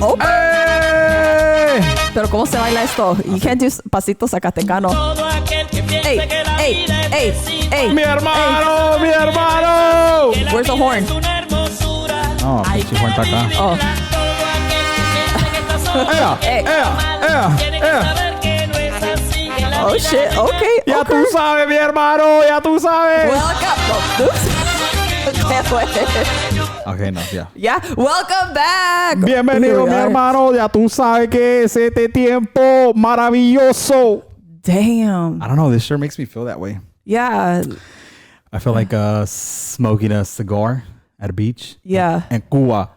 Okay. ¡Ey! Pero ¿cómo se baila esto? You can't do pasitos zacatecano. Ey, ey, ey, ey. ¡Mi hermano! ¡Mi hermano! Where's the horn? No, pinche Juan está acá. Oh. ¡Ea! Ey. ¡Ea! ¡Ea! Oh shit, okay. Ya okay. tú sabes, mi hermano, ya tú sabes. Welcome. Oh, oops. Okay, no, ya. Yeah, welcome back. Bienvenido, mi hermano. Ya tú sabes que es este tiempo maravilloso. Damn. I don't know. This sure makes me feel that way. Yeah. I feel like smoking a cigar at a beach. Yeah. En Cuba,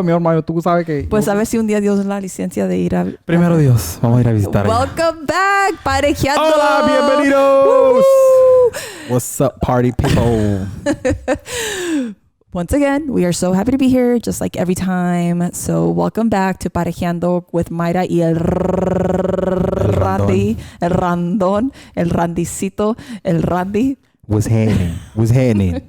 mi hermano, tú sabes que. Pues a ver si un día Dios da la licencia de ir a... Primero Dios, vamos a ir a visitar. Welcome back, Parejeando. Hola, bienvenidos. Woo! What's up, party people? Once again, we are so happy to be here, just like every time. So welcome back to Parejeando with Myra y el Randy, el Randón, el Randicito, el Randy. What's happening?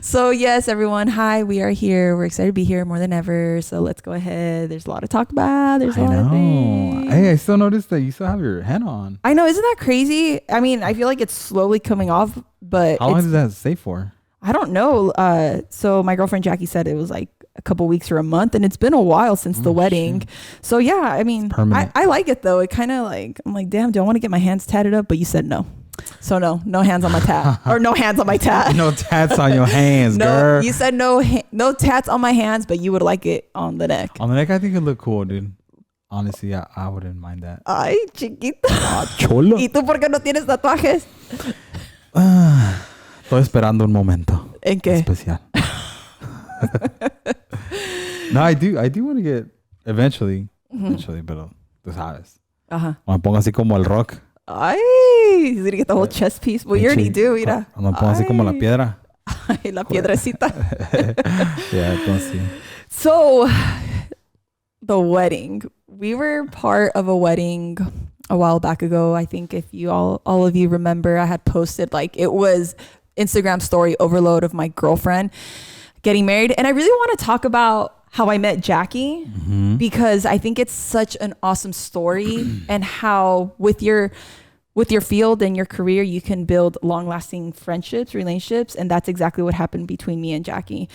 So yes, everyone. Hi, we are here. We're excited to be here more than ever. So let's go ahead. There's a lot to talk about. There's a lot of things. Hey, I still noticed that you still have your hen on. I know. Isn't that crazy? I mean, I feel like it's slowly coming off, but How long does that stay for? I don't know. So my girlfriend Jackie said it was like a couple weeks or a month, and it's been a while since the wedding. Shit. So yeah, I mean, I like it though. It kind of like, I'm like, damn, do I want to get my hands tatted up? But you said no. So no hands on my tat, or no hands on my tat. No tats on your hands, girl. You said no tats on my hands, but you would like it on the neck. On the neck, I think it look cool, dude. Honestly, I wouldn't mind that. Ay, chiquito. Cholo. ¿Y tú por qué no tienes tatuajes? Estoy esperando un momento. ¿En qué? Especial. No, I do want to get eventually, pero tú sabes. Ajá. Me pongo así como el rock. Ay, he's gonna get the whole chest piece. Well, you already do, mira. Me pongo así como la piedra. Ay, la piedrecita. Yeah, entonces. So, the wedding. We were part of a wedding a while back ago. I think if you all of you remember, I had posted like it was Instagram story overload of my girlfriend getting married. And I really want to talk about how I met Jackie because I think it's such an awesome story and how with your field and your career, you can build long-lasting friendships, relationships. And that's exactly what happened between me and Jackie.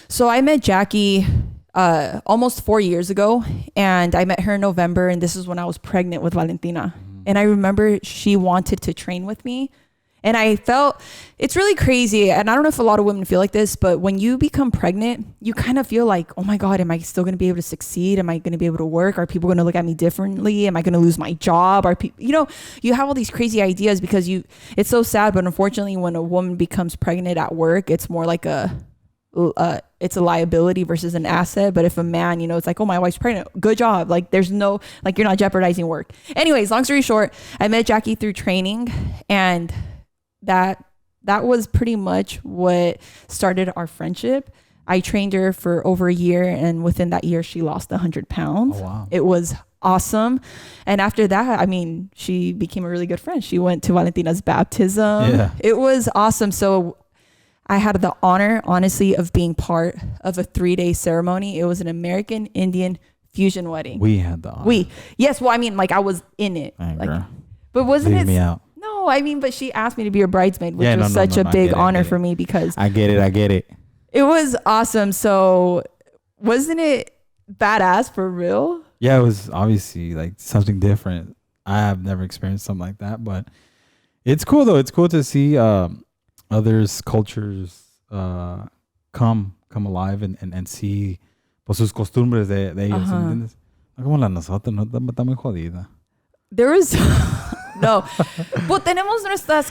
So I met Jackie almost 4 years ago, and I met her in November, and this is when I was pregnant with Valentina. And I remember she wanted to train with me. And I felt it's really crazy. And I don't know if a lot of women feel like this, but when you become pregnant, you kind of feel like, oh my God, am I still going to be able to succeed? Am I going to be able to work? Are people going to look at me differently? Am I going to lose my job? Are people, you have all these crazy ideas because it's so sad. But unfortunately, when a woman becomes pregnant at work, it's more like it's a liability versus an asset. But if a man, it's like, oh, my wife's pregnant, good job. Like there's no, like you're not jeopardizing work. Anyways, long story short, I met Jackie through training, and that was pretty much what started our friendship. I trained her for over a year, and within that year, she lost 100 pounds. Oh, wow. It was awesome. And after that, I mean, she became a really good friend. She went to Valentina's baptism. Yeah. It was awesome. So I had the honor, honestly, of being part of a 3-day ceremony. It was an American Indian fusion wedding. We had the honor. Yes. Well, I mean, like I was in it. Girl. But wasn't Leave it? me out. No, I mean, but she asked me to be her bridesmaid, which was such a big honor for me because I get it. It was awesome. So wasn't it badass for real? Yeah, it was obviously like something different. I have never experienced something like that, but it's cool though. It's cool to see others' cultures come alive and see pues sus costumbres de ellos. ¿Entiendes? No como la nosotros, no está muy jodida. There was no, but tenemos nuestras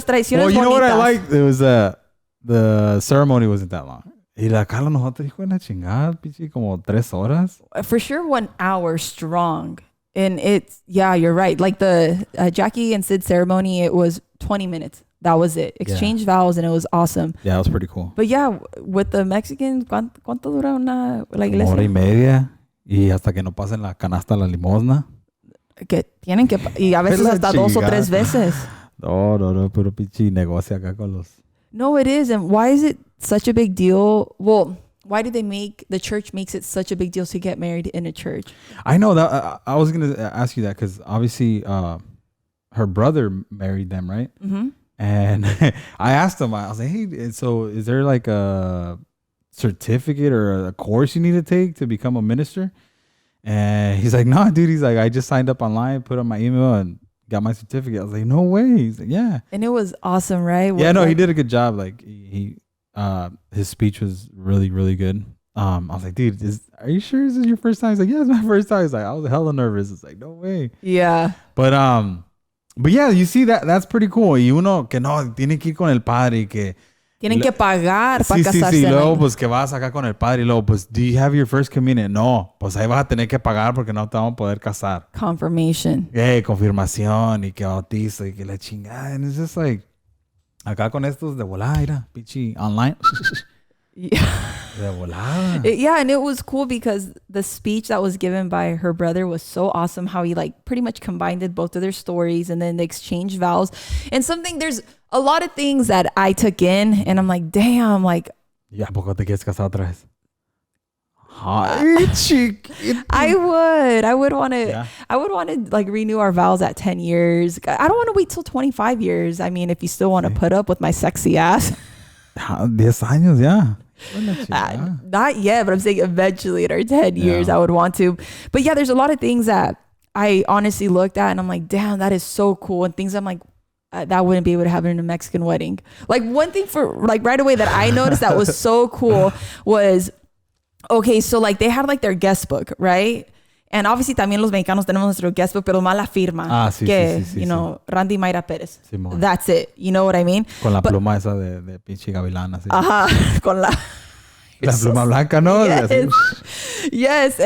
tradiciones. Well, you know bonitas. what I liked? It was the ceremony wasn't that long. Y la Carla nosotros hijo de la chingada, pichi, como 3 horas. For sure, 1 hour strong. And you're right. Like the Jackie and Sid ceremony, it was 20 minutes. That was it. Exchange vows, and it was awesome. Yeah, it was pretty cool. But yeah, with the Mexicans, ¿cuánto dura la iglesia? Hora y media. Y hasta que no pasen la canasta la limosna. Que tienen que, y a veces hasta 2 o 3 veces. No, puro pinche negocio acá con los. No, it is. And why is it such a big deal? Well, why do the church makes it such a big deal to get married in a church? I know that. I was going to ask you that because obviously her brother married them, right? Mm-hmm. And I asked him, I was like, hey, so is there like a certificate or a course you need to take to become a minister? And he's like, no, dude. He's like, I just signed up online, put on my email and got my certificate. I was like, no way. He's like, yeah. And it was awesome, right? Yeah, no, he did a good job. Like his speech was really, really good. I was like, dude, are you sure this is your first time? He's like, yeah, it's my first time. He's like, I was hella nervous. It's like, no way. Yeah. But yeah, you see that's pretty cool. Y uno que no, tiene que ir con el padre y que tienen que pagar para casarse. Sí. Luego, pues que vas acá con el padre y luego, pues, do you have your first communion? No, pues ahí vas a tener que pagar porque no te vamos a poder casar. Confirmation. Confirmación y que bautizo y que la chingada. And it's just like, acá con estos de volada, mira, pichi, online. Yeah. De volada. Yeah, and it was cool because the speech that was given by her brother was so awesome. How he like pretty much combined both of their stories and then they exchanged vows. And there's a lot of things that I took in and I'm like, damn, like. ¿Ya poco te quieres casar otra vez? Ay, chiquito. I would want to like renew our vows at 10 years. I don't want to wait till 25 years. I mean, if you still want to put up with my sexy ass. 10 años, ya. Not yet, but I'm saying eventually in our 10 years, I would want to. But yeah, there's a lot of things that I honestly looked at and I'm like, damn, that is so cool. And things I'm like, that wouldn't be able to happen in a Mexican wedding. Like one thing for like right away that I noticed that was so cool was, okay, so like they had like their guest book, right? And obviously también los mexicanos tenemos nuestro guest book, pero más la firma. Sí, you know, Randy Myra Perez. Simón. That's it. You know what I mean? Con la pluma esa de pinche gavilana. Sí. Ajá, con la pluma blanca, ¿no? Yes.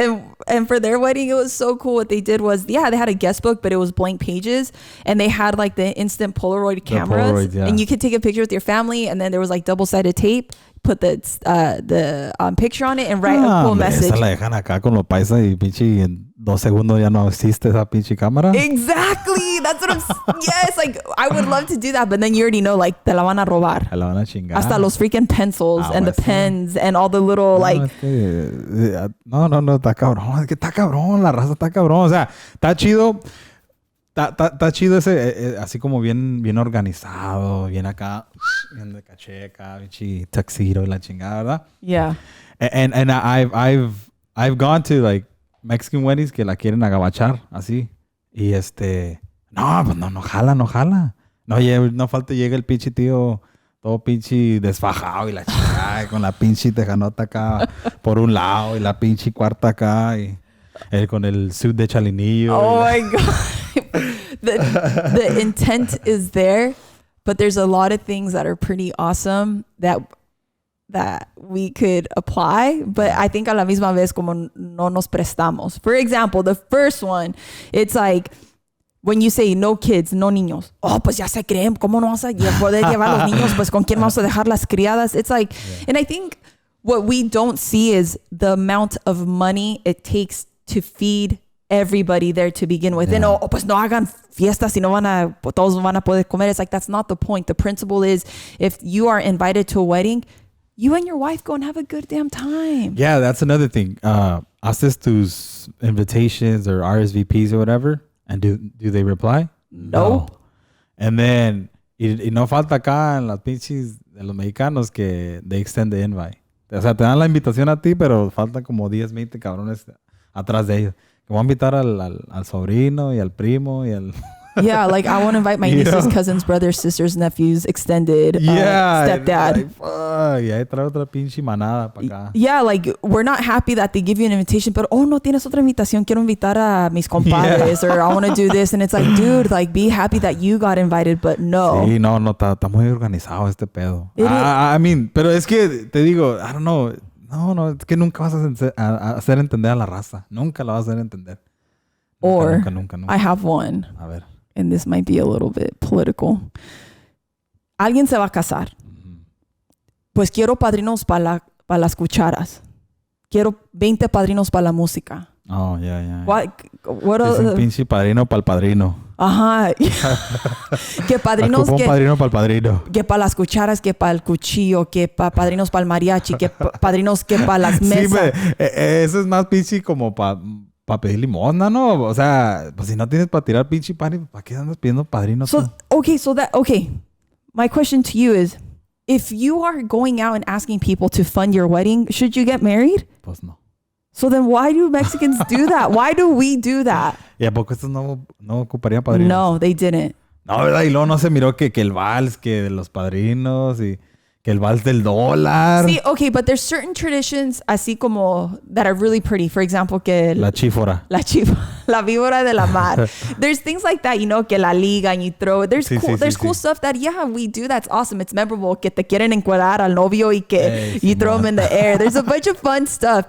And for their wedding, it was so cool. What they did was, they had a guest book, but it was blank pages. And they had like the instant Polaroid cameras. And you could take a picture with your family. And then there was like double-sided tape. Put the picture on it and write a cool message. Esa la dejan acá con los paisas y pinche en 2 segundos ya no existe esa pinche cámara. Exactly. That's what I'm yes, like I would love to do that, but then you already know like te la van a robar. Te la van a chingar. Hasta los freaking pencils and the pens and all the little like no, está cabrón, es que está cabrón, la raza está cabrón, o sea, está chido. Está chido ese, así como bien organizado, bien acá, bien de caché acá, tuxedo y la chingada, ¿verdad? Yeah. And I've gone to like Mexican weddings que la quieren agabachar, así. Y no, pues no jala. No falta llega el pinche tío todo pinche desfajado y la chingada, con la pinche tejanota acá por un lado y la pinche cuarta acá y él con el suit de chalinillo. Oh my God. The intent is there, but there's a lot of things that are pretty awesome that we could apply, but I think a la misma vez como no nos prestamos. For example, the first one, it's like when you say no kids, no niños. Oh, pues ya se creen, ¿cómo no vas a poder llevar los niños? Pues ¿con quién vamos a dejar las criadas? It's like, and I think what we don't see is the amount of money it takes to feed everybody there to begin with. And pues no hagan fiestas y todos van a poder comer. It's like, that's not the point. The principle is if you are invited to a wedding, you and your wife go and have a good damn time. Yeah, that's another thing. Haces tus invitations or RSVPs or whatever, and do they reply? Nope. No. And then, y no falta acá en las pinches de los mexicanos que they extend the invite. O sea, te dan la invitación a ti, pero faltan como 10, 20 cabrones atrás de ellos. Que voy a invitar al sobrino y al primo y al... Yeah, like I want to invite my nieces, cousins, brothers, sisters, nephews, extended stepdad. Like, y ahí trae otra pinche manada para acá. Yeah, like we're not happy that they give you an invitation, but no tienes otra invitación, quiero invitar a mis compadres, or I want to do this, and it's like, dude, like be happy that you got invited, but no. Sí, no, está muy organizado este pedo. I mean, pero es que te digo, I don't know. No, es que nunca vas a hacer entender a la raza. Nunca la vas a hacer entender. Nunca. I have one. A ver. And this might be a little bit political. Alguien se va a casar. Pues quiero padrinos para las cucharas. Quiero 20 padrinos para la música. Oh, yeah. What Es un other? pinche padrino para el padrino. Ajá. Que padrinos Ocupa un padrino para el padrino. que para las cucharas, que para el cuchillo, que para padrinos para el mariachi, que padrinos que para las mesas. Sí, eso es más pinche como para pedir limosna, ¿no? O sea, pues si no tienes para tirar pinche party, ¿para qué andas pidiendo padrinos? Okay. My question to you is, if you are going out and asking people to fund your wedding, should you get married? Pues no. So then why do Mexicans do that? Why do we do that? ¿Y a poco estos no ocuparían padrinos? No, they didn't. No, ¿verdad? Y luego no se miró que el vals, que de los padrinos y que el vals del dólar. See, okay, but there's certain traditions así como that are really pretty. For example, que La chífora. la víbora de la mar. There's things like that, you know, que la liga and you throw it. There's cool stuff that, yeah, we do. That's awesome. It's memorable. Que te quieren encuadrar al novio y que you throw him in the air. There's a bunch of fun stuff.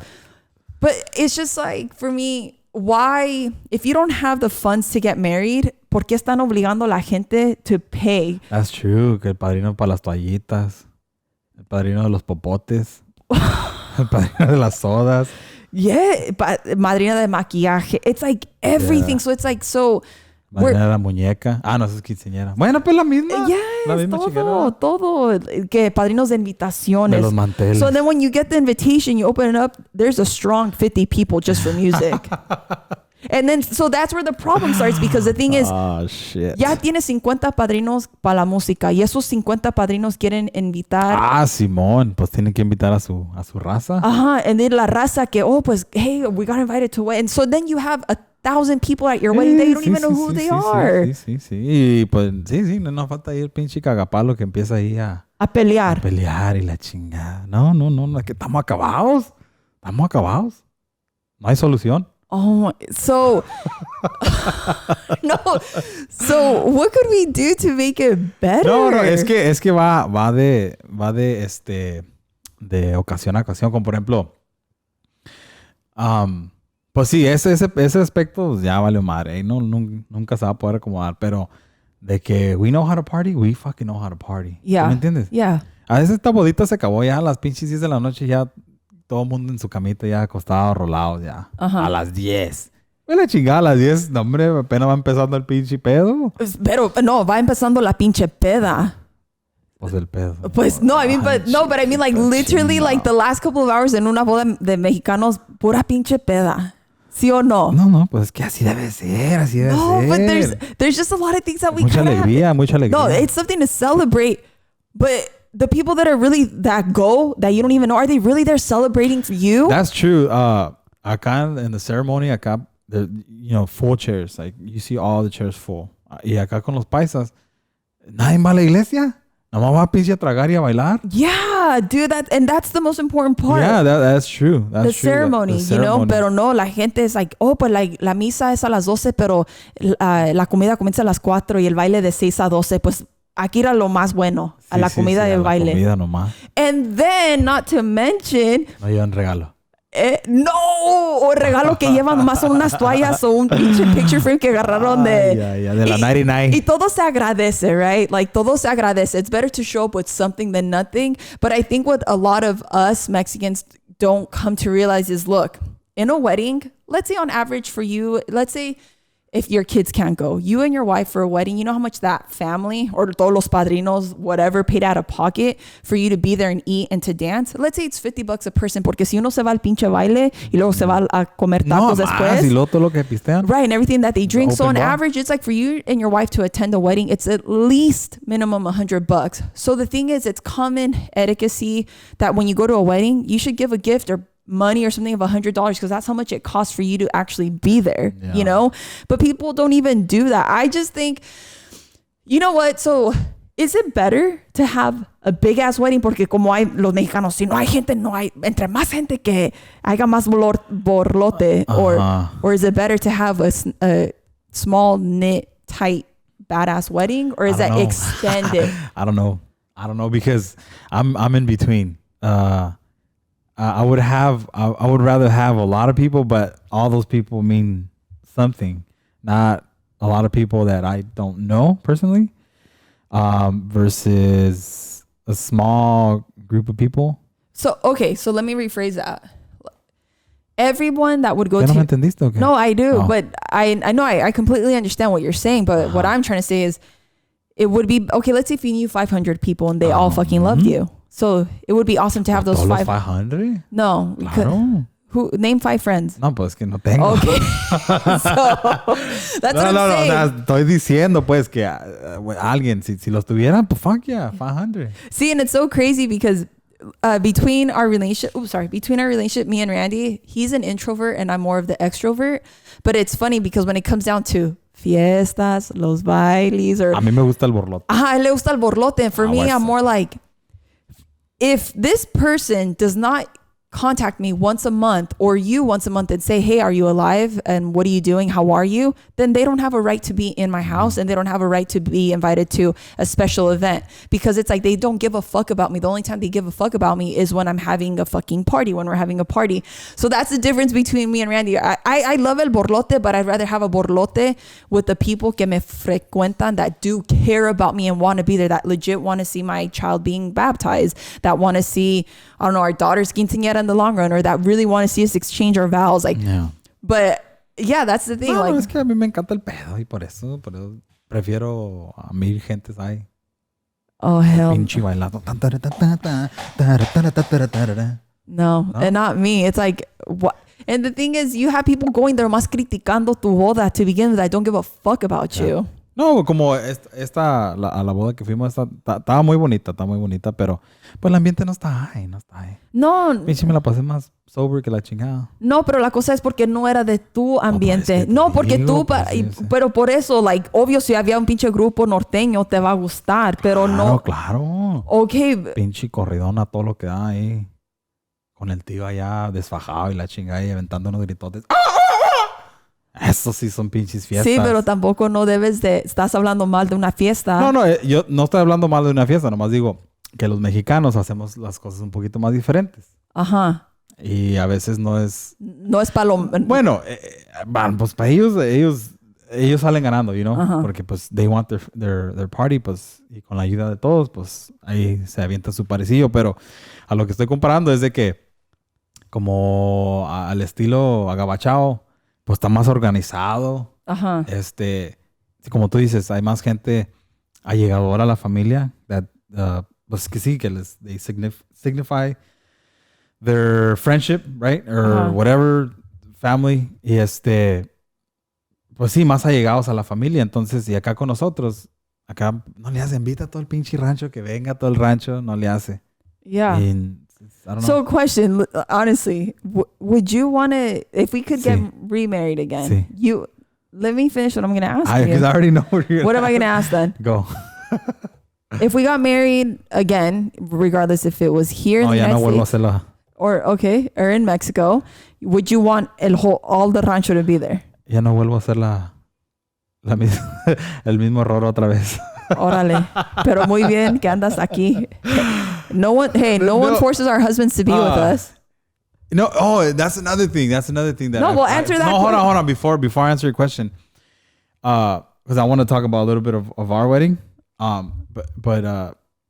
But it's just like, for me, why, if you don't have the funds to get married, ¿por qué están obligando a la gente to pay? That's true. Que el padrino para las toallitas. El padrino de los popotes. El padrino de las sodas. Yeah, madrina de maquillaje. It's like everything. Yeah. So it's like, so... Madrina de la muñeca. Ah, no, esa es quinceañera. Bueno, pues la misma. Yes, la misma todo. Que padrinos de invitaciones. De los manteles. So then when you get the invitation, you open it up, there's a strong 50 people just for music. And then, so that's where the problem starts, because the thing is, oh, shit. ya tienes 50 padrinos para la música y esos 50 padrinos quieren invitar. Ah, Simón, pues tienen que invitar a su raza. Ajá, and then la raza que, oh, pues, hey, we got invited to a wedding. So then you have 1,000 people at your wedding that you don't even know who they are. Sí. Y pues, sí, no nos falta ahí el pinche cagapalo que empieza ahí a pelear. pelear y la chingada. No, es que estamos acabados. No hay solución. Oh, so no. So what could we do to make it better? No, es que va de ocasión a ocasión, como por ejemplo, pues sí, ese aspecto pues, ya vale madre, no nunca se va a poder acomodar, pero de que we know how to party, we fucking know how to party. Yeah. ¿Me entiendes? Yeah. A veces esta bodita se acabó ya a las pinches 10 de la noche, ya todo el mundo en su camita ya acostado, rolado ya. Ajá. A las 10. La chingada a las 10, no, hombre, apenas va empezando el pinche pedo. Pero no, va empezando la pinche peda. Pues el pedo. Pues no, I mean, but I mean like literally like the last couple of hours en una boda de mexicanos, pura pinche peda. ¿Sí o no? No, pues es que así debe ser, No, but there's just a lot of things that we mucha alegría. No, it's something to celebrate, but the people that are really that you don't even know, are they really there celebrating for you? That's true. Acá in the ceremony, acá, full chairs. Like, you see all the chairs full. Y acá con los paisas, nadie va a la iglesia. Nomás va a pinche a tragar y a bailar. Yeah, dude, that's the most important part. Yeah, that's true. That's the true. Ceremony, the you know, pero no, la gente es like, oh, pues la misa es a las 12, pero la comida comienza a las 4 y el baile de 6 a 12, pues aquí era lo más bueno, a la comida y el baile. La comida nomás. And then, not to mention... No llevan regalo. No, o regalo que llevan nomás son unas toallas o un pinche picture frame que agarraron de la 99. Y todo se agradece, right? Like todo se agradece. It's better to show up with something than nothing. But I think what a lot of us Mexicans don't come to realize is, look, in a wedding, let's say on average for you, let's say if your kids can't go, you and your wife for a wedding, you know how much that family or todos los padrinos, whatever, paid out of pocket for you to be there and eat and to dance? Let's say it's $50 a person, porque si uno se va al pinche baile y luego se va a comer tacos después. Y luego todo lo que pistean. Right, and everything that they drink. So on bar. average, it's like for you and your wife to attend a wedding, it's at least minimum $100. So the thing is, it's common etiquette that when you go to a wedding, you should give a gift or money or something of $100 because that's how much it costs for you to actually be there, you know? But people don't even do that. I just think, you know what? So is it better to have a big ass wedding? Porque como hay los mexicanos, si no hay gente, no hay, entre más gente que haya más borlote, or is it better to have a small, knit, tight, badass wedding? Or is that extended? I don't know because I'm in between. I would rather have a lot of people, but all those people mean something, not a lot of people that I don't know personally, versus a small group of people. So, okay, so let me rephrase that. everyone that would go ¿Ya to... no me entendiste o qué? No, I do. Oh. But I know I completely understand what you're saying. But what I'm trying to say is it would be... Okay, let's say if you knew 500 people and they all fucking loved you. So it would be awesome to have those 500? No. Claro. Name 5 friends. No, pues que no tengo. Okay. So that's what I'm saying. No, estoy diciendo pues que alguien, si los tuvieran, pues fuck yeah, 500. See, and it's so crazy because between our relationship, me and Randy, he's an introvert and I'm more of the extrovert. But it's funny because when it comes down to fiestas, los bailes, or... A mí me gusta el borlote. Ajá, le gusta el borlote. And for me, I'm more like, if this person does not contact me once a month or you once a month and say, hey, are you alive? And what are you doing? How are you? Then they don't have a right to be in my house and they don't have a right to be invited to a special event because it's like they don't give a fuck about me. The only time they give a fuck about me is when I'm having a fucking party, when we're having a party. So that's the difference between me and Randy. I love el borlote, but I'd rather have a borlote with the people que me frecuentan that do care about me and want to be there, that legit want to see my child being baptized, that want to see, I don't know, our daughter's quinceañera in the long run, or that really want to see us exchange our vows. Like, yeah. But yeah, that's the thing. No, like, es que a mí me encanta el pedo y por eso prefiero a 1000 gentes ahí. Oh, hell. Pinche bailando. No, and not me. It's like, what? And the thing is, you have people going there más criticando tu boda to begin with. I don't give a fuck about you. No, como a la boda que fuimos, estaba muy bonita, pero pues el ambiente no está ahí. No. Pinche me la pasé más sober que la chingada. No, pero la cosa es porque no era de tu ambiente. No, porque tú, pero por eso, like, obvio, si había un pinche grupo norteño, te va a gustar, pero no. Claro. Ok. Pinche corridón a todo lo que da ahí. Con el tío allá desfajado y la chingada y aventando unos gritotes. Eso sí son pinches fiestas. Sí, pero tampoco no debes de... Estás hablando mal de una fiesta. No, yo no estoy hablando mal de una fiesta. Nomás digo que los mexicanos hacemos las cosas un poquito más diferentes. Ajá. Y a veces no es... No es palom... Bueno, pues para ellos salen ganando, you know? Ajá. Porque pues they want their party, pues, y con la ayuda de todos, pues ahí se avienta su parecillo. Pero a lo que estoy comparando es de que como al estilo agabachao, pues está más organizado. Ajá. Como tú dices, hay más gente allegadora a la familia. Pues que sí, que they signify their friendship, right? Or whatever, family. Y pues sí, más allegados a la familia. Entonces, y acá con nosotros, acá no le hace, invita a todo el pinche rancho, que venga todo el rancho, no le hace. Yeah. Y, I don't know. So, question, honestly, would you want to, if we could get remarried again, let me finish what I'm going to ask you. Because I already know what you're What am I going to ask then? Go. If we got married again, regardless if it was here in the United States, or in Mexico, would you want all the rancho to be there? Ya no vuelvo a hacer el mismo error otra vez. Órale. Pero muy bien que andas aquí. No one forces our husbands to be with us. No, that's another thing. We'll answer that. No, hold on. Before I answer your question, because I want to talk about a little bit of our wedding. But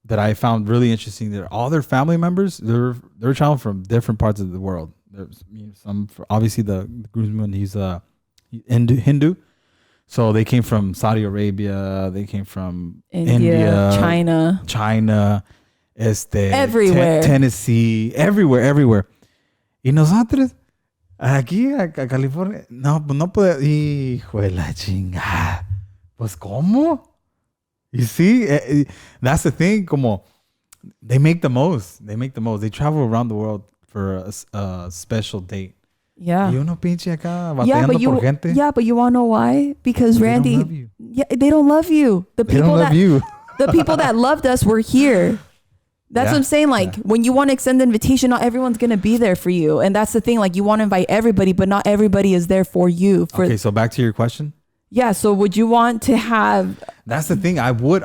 that I found really interesting that all their family members, they're traveling from different parts of the world. There's some, obviously the groomsman, he's Hindu. So they came from Saudi Arabia, they came from India, China, everywhere. Tennessee, everywhere. Y nosotros, aquí a California, no puede, hijo de la chingada. Pues, ¿cómo? You see, that's the thing, como, they make the most. They travel around the world for a special date. Yeah. Y uno pinche acá batallando por gente. Yeah, but you want to know why? Because Randy, don't love you. Yeah, they don't love you. The people that loved us were here. That's what I'm saying. Like, when you want to extend the invitation, not everyone's going to be there for you. And that's the thing. Like, you want to invite everybody, but not everybody is there for you. Okay, so back to your question. Yeah, so would you want to have... That's the thing. I would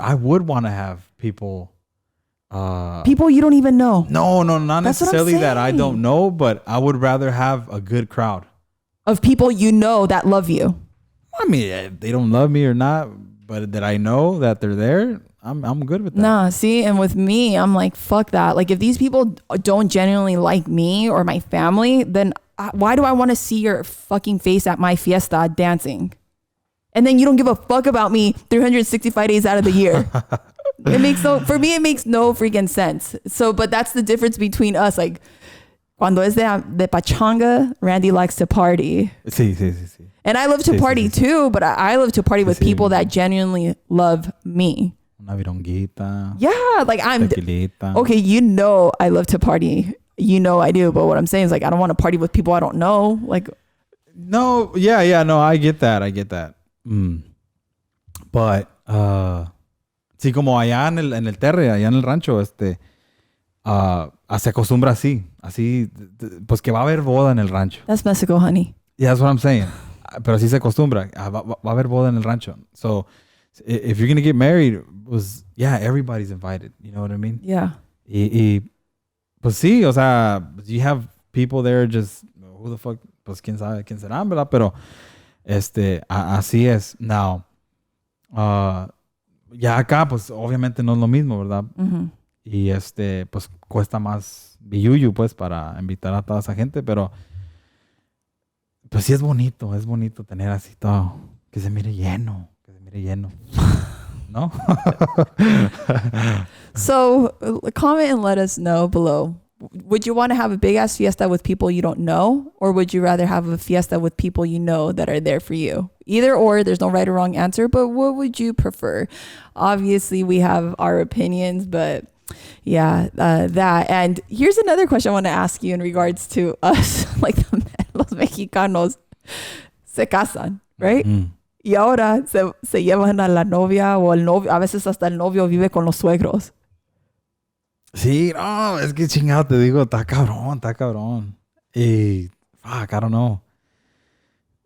want to have people... people you don't even know. No, not necessarily that I don't know, but I would rather have a good crowd. Of people you know that love you. I mean, if they don't love me or not, but that I know that they're there, I'm good with that. Nah, see, and with me, I'm like, fuck that. Like, if these people don't genuinely like me or my family, then why do I want to see your fucking face at my fiesta dancing? And then you don't give a fuck about me 365 days out of the year. For me, it makes no freaking sense. So, but that's the difference between us. Like, cuando es de pachanga, Randy likes to party. Sí. And I love to party too, but I love to party with people that genuinely love me. Una vironguita. Yeah, like tequilita. Okay, you know I love to party. You know I do, but what I'm saying is like I don't want to party with people I don't know. Like, no, no, I get that. But sí, como allá en el terre, allá en el rancho, se acostumbra así, pues que va a haber boda en el rancho. That's Mexico, honey. Yeah, that's what I'm saying. Pero sí se acostumbra, va a haber boda en el rancho. So if you're gonna get married, everybody's invited. You know what I mean? Yeah. Pues sí, o sea, you have people there just, who the fuck, pues quién sabe quién serán, ¿verdad? Pero así es. Now, ya acá, pues obviamente no es lo mismo, ¿verdad? Mm-hmm. Y pues cuesta más billuyo, pues, para invitar a toda esa gente, pero pues sí es bonito tener así todo, que se mire lleno, ¿no? So, comment and let us know below. Would you want to have a big ass fiesta with people you don't know, or would you rather have a fiesta with people you know that are there for you? Either or, there's no right or wrong answer, but what would you prefer? Obviously, we have our opinions, but yeah, that. And here's another question I want to ask you in regards to us, like los mexicanos se casan, right? Mm. Y ahora se llevan a la novia o el novio, a veces hasta el novio vive con los suegros. Sí, no, es que chingado te digo, está cabrón. Y, fuck, I don't know.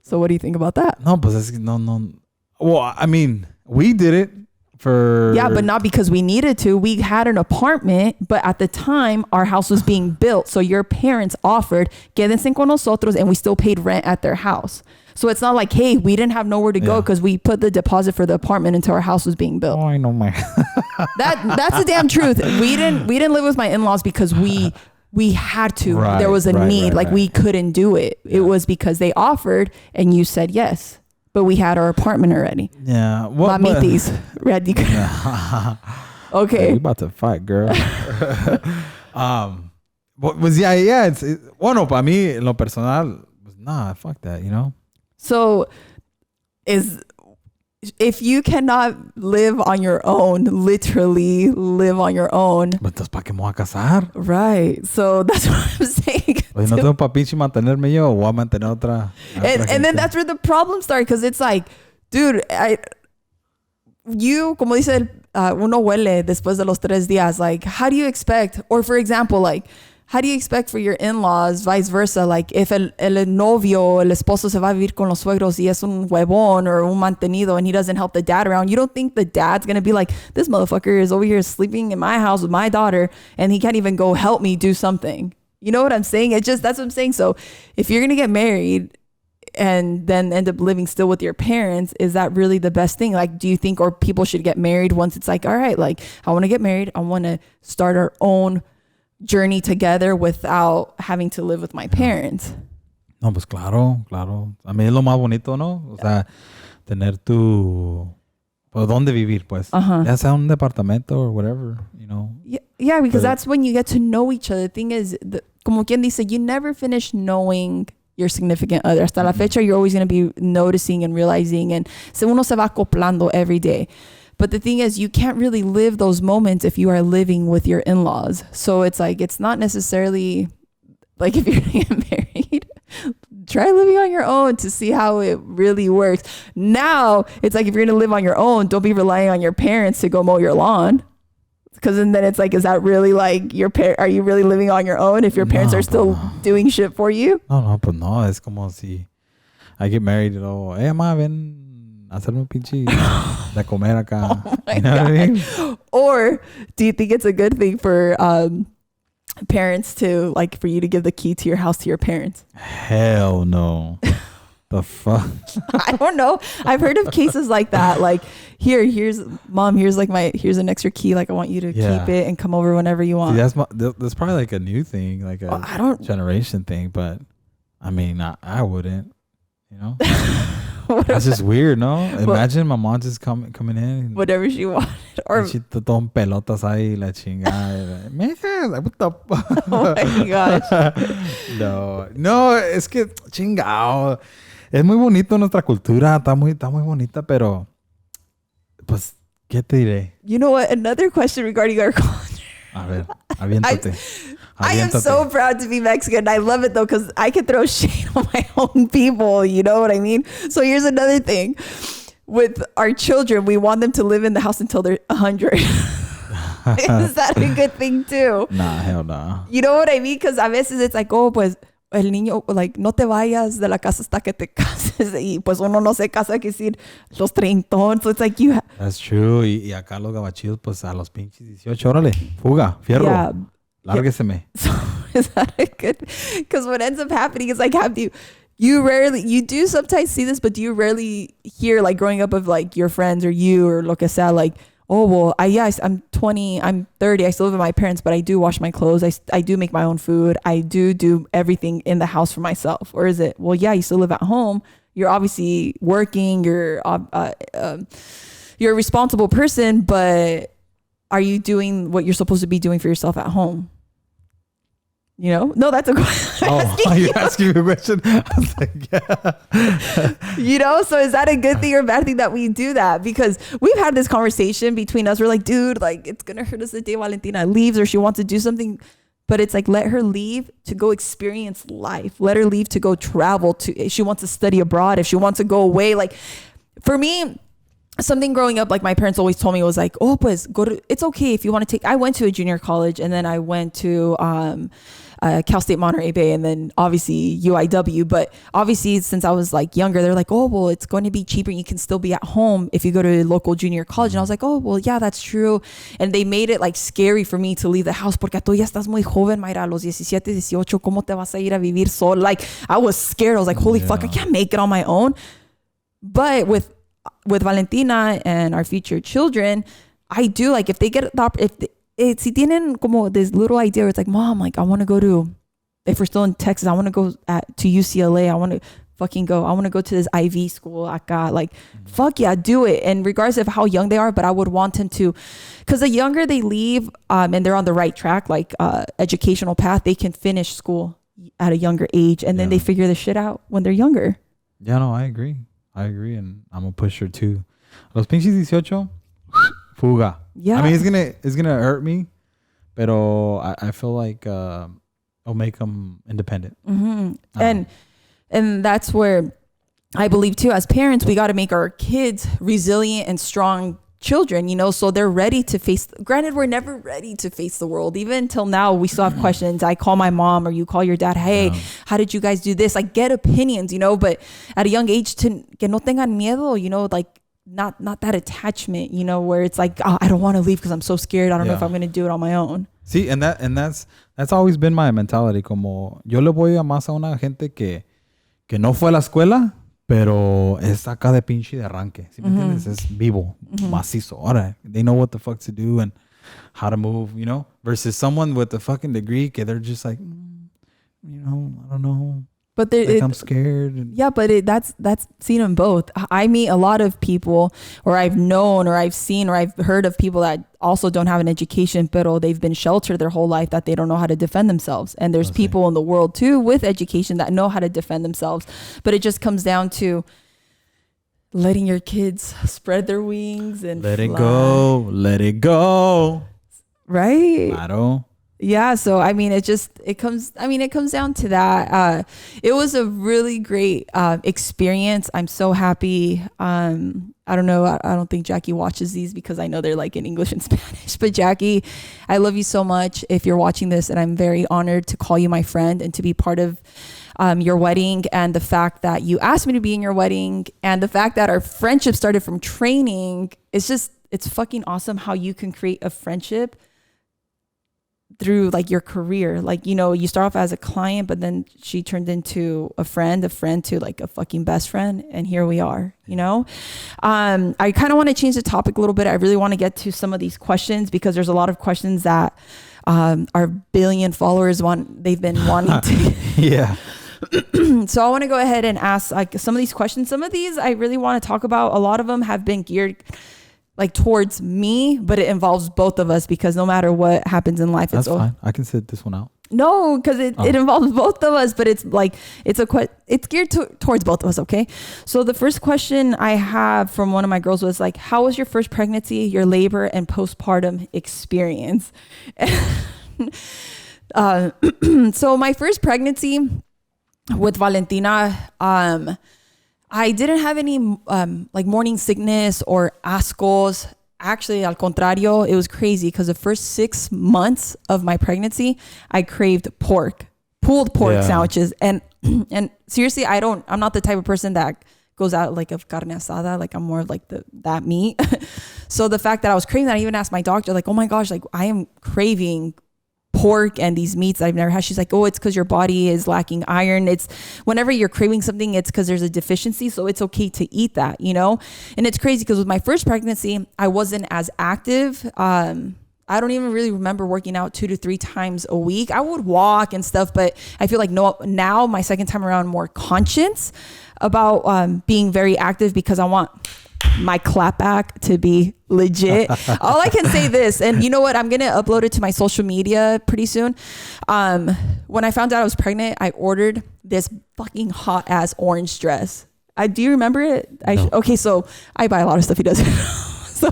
So what do you think about that? No, pues es que no. Well, I mean, we did it for... Yeah, but not because we needed to. We had an apartment, but at the time, our house was being built. So your parents offered, quédense con nosotros, and we still paid rent at their house. So it's not like, hey, we didn't have nowhere to go because we put the deposit for the apartment until our house was being built. Oh, I know, man. That's the damn truth. We didn't live with my in-laws because we had to. Right, there was a need. We couldn't do it. Yeah. It was because they offered and you said yes. But we had our apartment already. Yeah. Mamitis. Ready. Okay. Hey, we about to fight, girl. It's bueno, para mí, en lo personal, nah, fuck that, you know? So, if you cannot live on your own, literally live on your own. Entonces, ¿para qué me voy a casar? Right. So, that's what I'm saying. Pues no tengo pa' pinche mantenerme yo, o voy a mantener otra and then that's where the problem starts, because it's like, dude, como dice, uno huele después de los 3 días. Like, how do you expect, or for example, like, how do you expect for your in-laws, vice versa? Like, if el novio, el esposo se va a vivir con los suegros y es un huevón or un mantenido and he doesn't help the dad around, you don't think the dad's going to be like, this motherfucker is over here sleeping in my house with my daughter and he can't even go help me do something. You know what I'm saying? That's what I'm saying. So if you're going to get married and then end up living still with your parents, is that really the best thing? Like, do you think, or people should get married once it's like, all right, like, I want to get married. I want to start our own journey together without having to live with my parents. No, pues claro. A mí es lo más bonito, ¿no? O sea, tener pues dónde vivir, pues. Ya sea un departamento or whatever, you know. Yeah, because that's when you get to know each other. The thing is, como quien dice, you never finish knowing your significant other. Hasta la fecha, you're always going to be noticing and realizing, and uno se va acoplando every day. But the thing is, you can't really live those moments if you are living with your in-laws. So it's like, it's not necessarily like, if you're going to get married, try living on your own to see how it really works. Now, it's like, if you're going to live on your own, don't be relying on your parents to go mow your lawn. Because then it's like, is that really like are you really living on your own if your parents are still doing shit for you? No, pues no. Es como si I get married, you know, hey, ma, ven. Hacerme un pinche de comer acá. Oh my God. I mean? Or do you think it's a good thing for parents to, like, for you to give the key to your house to your parents? Hell no. The fuck? I don't know. I've heard of cases like that. Like, here's mom, here's an extra key. Like, I want you to keep it and come over whenever you want. See, that's probably like a new thing, like a generation thing, but I mean, I wouldn't, you know. That's just weird, no? Imagine my mom just coming in. Whatever she wanted. Or she todo pelotas ahí, la chingada. Mija, what the oh my gosh. No, es que chingao. Es muy bonito nuestra cultura, está muy bonita, pero pues, ¿qué te diré? You know what? Another question regarding our culture. A ver, aviéntate. I am so proud to be Mexican. I love it though, because I can throw shade on my own people. You know what I mean? So here's another thing. With our children, we want them to live in the house until they're 100. Is that a good thing too? Nah, hell nah. You know what I mean? Because a veces it's like, oh, pues el niño, like, no te vayas de la casa hasta que te cases. Y pues uno no se casa, que decir, los 30. So it's like you That's true. Y acá los gabachillos, pues a los pinches 18, órale, fuga, fierro. Yeah. Lárgueseme. So is that a good? Because what ends up happening is like, you do sometimes see this, but do you rarely hear, like, growing up of like your friends or you or lo que sea, like, oh, well, I'm 20, I'm 30, I still live with my parents, but I do wash my clothes, I do make my own food, I do everything in the house for myself? Or is it, well, yeah, you still live at home, you're obviously working, you're a responsible person, but are you doing what you're supposed to be doing for yourself at home? You know? No, that's a question. Oh, you're asking me a question? I was like, yeah. You know? So is that a good thing or a bad thing that we do that? Because we've had this conversation between us. We're like, dude, like, it's going to hurt us the day Valentina leaves or she wants to do something. But it's like, let her leave to go experience life. Let her leave to go travel. If she wants to study abroad, if she wants to go away. Like, for me, something growing up, like my parents always told me, was like, oh, pues it's okay if you want to take, I went to a junior college and then I went to Cal State Monterey Bay and then obviously UIW. But obviously since I was like younger, they're like, oh, well, it's going to be cheaper. You can still be at home if you go to a local junior college. And I was like, oh, well, yeah, that's true. And they made it like scary for me to leave the house porque tú ya estás muy joven, Myra, a los 17, 18, ¿cómo te vas a ir a vivir sola? Like, I was scared. I was like, holy fuck, I can't make it on my own. But with Valentina and our future children, I do, like, if they get si tienen como this little idea where it's like, mom, like, I want to go to, if we're still in Texas, I want to go to UCLA. I want to fucking go. I want to go to this IV school. Like, fuck yeah, do it. And regardless of how young they are, but I would want them to, because the younger they leave and they're on the right track, like educational path, they can finish school at a younger age. And then they figure the shit out when they're younger. Yeah, no, I agree. And I'm a pusher too. Los pinches 18, fuga. Yeah. I mean, it's gonna hurt me, pero I feel like I'll make them independent. Mm-hmm. And that's where I believe too, as parents, we got to make our kids resilient and strong children, you know, so they're ready to face, granted, we're never ready to face the world. Even till now, we still have questions. I call my mom or you call your dad, hey, how did you guys do this? I get opinions, you know, but at a young age, que no tengan miedo, you know, like not that attachment, you know, where it's like, oh, I don't want to leave because I'm so scared. I don't know if I'm going to do it on my own. See, and that's always been my mentality. Como yo le voy a más a una gente que no fue a la escuela, pero es acá de pinche de arranque. ¿Sí me entiendes? Es vivo, macizo. Ahora, they know what the fuck to do and how to move, you know? Versus someone with a fucking degree que they're just like, you know, I don't know. But I'm scared. Yeah, but that's seen in both. I meet a lot of people, or I've known, or I've seen, or I've heard of people that also don't have an education, but they've been sheltered their whole life, that they don't know how to defend themselves. And there's people in the world too with education that know how to defend themselves. But it just comes down to letting your kids spread their wings and let it go. Right? Claro. Yeah, so I mean, it comes down to that. It was a really great experience. I'm so happy. I don't know. I don't think Jackie watches these because I know they're like in English and Spanish. But Jackie, I love you so much if you're watching this, and I'm very honored to call you my friend and to be part of your wedding, and the fact that you asked me to be in your wedding, and the fact that our friendship started from training. It's fucking awesome how you can create a friendship through like your career. Like, you know, you start off as a client, but then she turned into a friend to like a fucking best friend. And here we are, you know. I kind of want to change the topic a little bit. I really want to get to some of these questions because there's a lot of questions that our billion followers they've been wanting to So I want to go ahead and ask like some of these questions. Some of these I really want to talk about. A lot of them have been geared like towards me, but it involves both of us because no matter what happens in life, That's fine. I can sit this one out. No, because it involves both of us, but it's like it's geared towards both of us. Okay, so the first question I have from one of my girls was like, "How was your first pregnancy, your labor, and postpartum experience?" So my first pregnancy with Valentina, I didn't have any like morning sickness or ascos. Actually, al contrario, it was crazy because the first 6 months of my pregnancy, I craved pulled pork sandwiches. And seriously, I'm not the type of person that goes out like of carne asada. Like I'm more of like that meat. So the fact that I was craving that, I even asked my doctor, like, oh my gosh, like I am craving pork and these meats I've never had. She's like, oh, it's because your body is lacking iron. It's whenever you're craving something, it's because there's a deficiency. So it's okay to eat that, you know? And it's crazy because with my first pregnancy, I wasn't as active. I don't even really remember working out 2 to 3 times a week. I would walk and stuff, but I feel like now my second time around, more conscious about being very active because I want my clapback to be legit. All I can say this, and you know what? I'm going to upload it to my social media pretty soon. When I found out I was pregnant, I ordered this fucking hot ass orange dress. Do you remember it? No. Okay, so I buy a lot of stuff he doesn't know. So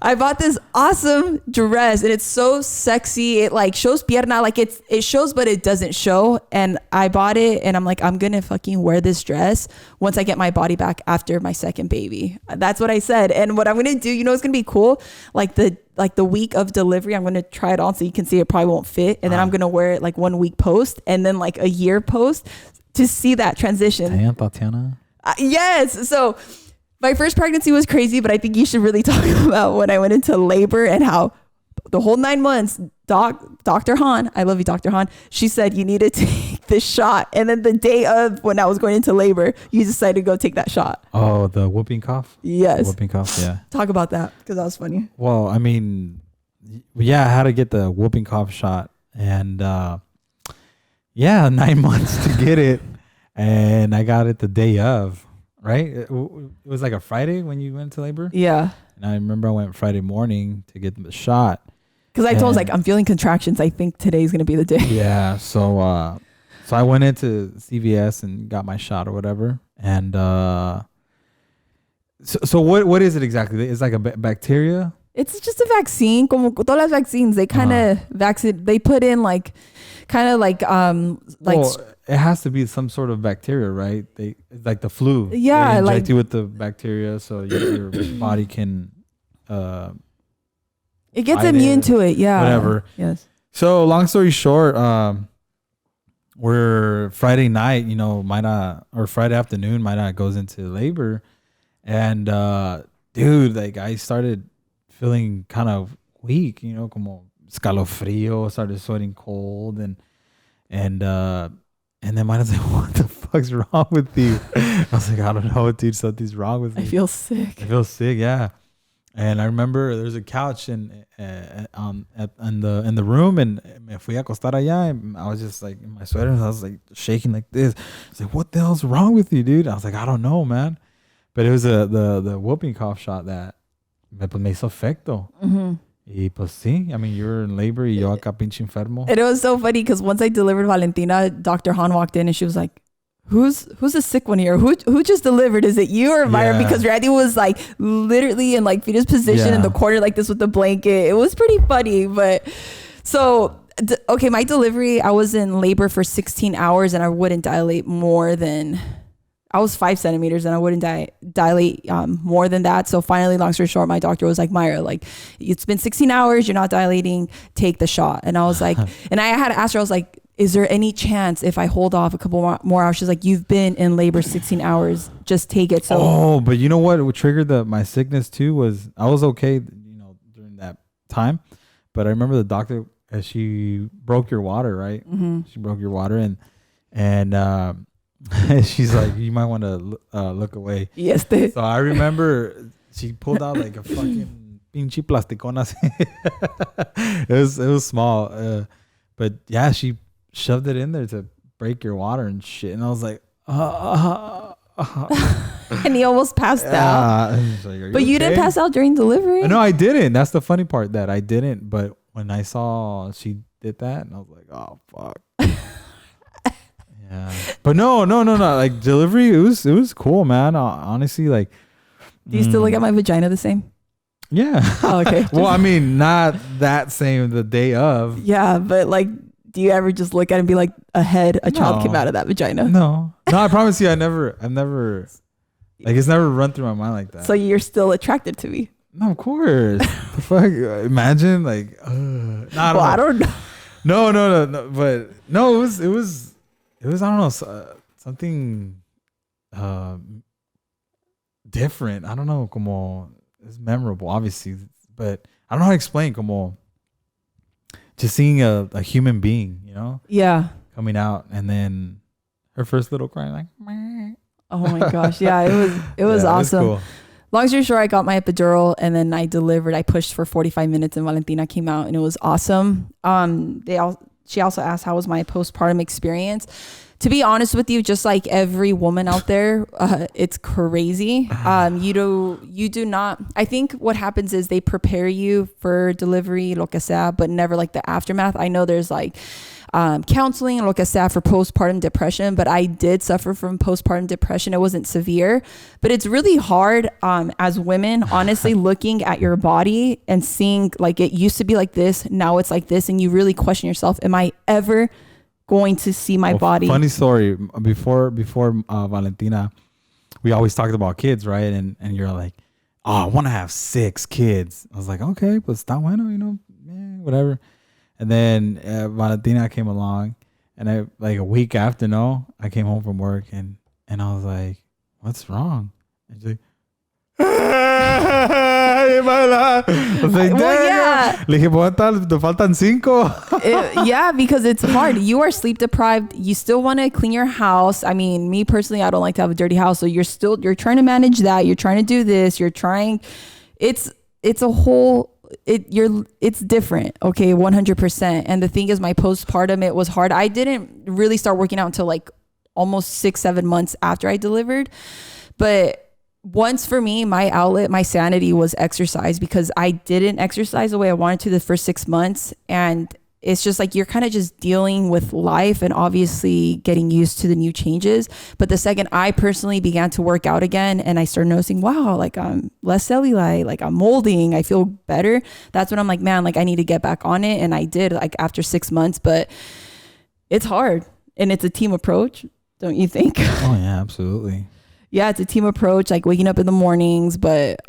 I bought this awesome dress and it's so sexy. It like shows pierna, like it shows, but it doesn't show. And I bought it and I'm like, I'm going to fucking wear this dress once I get my body back after my second baby. That's what I said. And what I'm going to do, you know, it's going to be cool. Like the week of delivery, I'm going to try it on so you can see it probably won't fit. And then I'm going to wear it like 1 week post and then like a year post to see that transition. Tatiana. Yes. So my first pregnancy was crazy, but I think you should really talk about when I went into labor and how the whole 9 months, Dr. Han, I love you, Dr. Han, she said, you need to take this shot. And then the day of when I was going into labor, you decided to go take that shot. Oh, the whooping cough? Yes. Whooping cough, yeah. Talk about that because that was funny. Well, I mean, yeah, I had to get the whooping cough shot. And 9 months to get it. And I got it the day of. Right? It was like a Friday when you went to labor? Yeah. And I remember I went Friday morning to get the shot. Because I told him, like, I'm feeling contractions. I think today's going to be the day. Yeah. So I went into CVS and got my shot or whatever. And so what is it exactly? It's like a bacteria? It's just a vaccine. Como todas las vaccines, they kind of they put in like well, it has to be some sort of bacteria, right? Like the flu. Yeah, they inject you with the bacteria so your body can it gets immune to it. Yeah, whatever. Yes. So long story short, we're Friday night, you know, Myra, or Friday afternoon, Myra goes into labor, and dude, like I started feeling kind of weak, you know, como escalofrío, started sweating cold, and then Myra's like, what the fuck's wrong with you? I was like, I don't know, dude, something's wrong with me. I feel sick, yeah. And I remember there's a couch in the room, and me fui a acostar allá, and I was just like in my sweater, and I was like shaking like this. I was like, what the hell's wrong with you, dude? I was like, I don't know, man. But it was the whooping cough shot that me hizo efecto. Mm-hmm. Y pues sí, I mean, you were in labor y yo acá pinche enfermo. And it was so funny because once I delivered Valentina, Dr. Han walked in and she was like, who's the sick one here? Who just delivered? Is it you or Myra? Yeah. Because Randy was like literally in like fetus position in the corner like this with the blanket. It was pretty funny. But so, okay, my delivery, I was in labor for 16 hours and I wouldn't dilate more than... I was 5 centimeters and I wouldn't dilate more than that. So finally, long story short, my doctor was like, Myra, like it's been 16 hours. You're not dilating. Take the shot. And I was like, and I had to ask her, I was like, is there any chance if I hold off a couple more hours? She's like, you've been in labor 16 hours. Just take it. So, but you know what triggered my sickness too was I was okay, you know, during that time. But I remember the doctor, she broke your water, right? Mm-hmm. She broke your water and she's like, you might want to look away. Yes. So I remember she pulled out like a fucking pinche plasticona. It was small, but yeah, she shoved it in there to break your water and shit. And I was like, and he almost passed out. Like, but you didn't pass out during delivery? No, I didn't. That's the funny part, that I didn't. But when I saw she did that, and I was like, oh fuck. Yeah. But no. Like delivery, it was cool, man. Honestly, like. Do you still look at my vagina the same? Yeah. Oh, okay. Well, I mean, not that same the day of. Yeah, but like, do you ever just look at it and be like, a child came out of that vagina? No, I promise you, I've never, like, it's never run through my mind like that. So you're still attracted to me? No, of course. The fuck? Imagine, like, I don't know. No, but no, it was, I don't know, something, different. I don't know, como, it's memorable, obviously, but I don't know how to explain, como, just seeing a human being, you know? Yeah. Coming out, and then her first little cry, like, meh. Oh my gosh. Yeah, it was awesome. Cool. Long story short, I got my epidural and then I delivered. I pushed for 45 minutes and Valentina came out and it was awesome. She also asked, how was my postpartum experience? To be honest with you, just like every woman out there, it's crazy. You do not, I think what happens is they prepare you for delivery, lo que sea, but never like the aftermath. I know there's like counseling, lo que sea, for postpartum depression, but I did suffer from postpartum depression. It wasn't severe, but it's really hard as women, honestly, looking at your body and seeing like it used to be like this, now it's like this, and you really question yourself, am I ever going to see my body? Funny story. Before Valentina, we always talked about kids, right? And you're like, oh, I want to have 6 kids. I was like, okay, pues está bueno, you know, whatever. And then Valentina came along, and I, like a week after, I came home from work, and I was like, what's wrong? And she's like, I was like, well, yeah. Le dije, te faltan 5. Yeah, because it's hard. You are sleep deprived. You still want to clean your house. I mean, me personally, I don't like to have a dirty house. So you're trying to manage that. You're trying to do this. It's a whole, it's different. Okay. 100%. And the thing is, my postpartum, it was hard. I didn't really start working out until like almost 6-7 months after I delivered. But once for me, my outlet, my sanity was exercise, because I didn't exercise the way I wanted to the first 6 months. And it's just like, you're kind of just dealing with life and obviously getting used to the new changes. But the second I personally began to work out again and I started noticing, wow, like I'm less cellulite, like I'm molding, I feel better. That's when I'm like, man, like I need to get back on it. And I did, like after 6 months, but it's hard and it's a team approach. Don't you think? Oh yeah, absolutely. Yeah, it's a team approach, like waking up in the mornings. But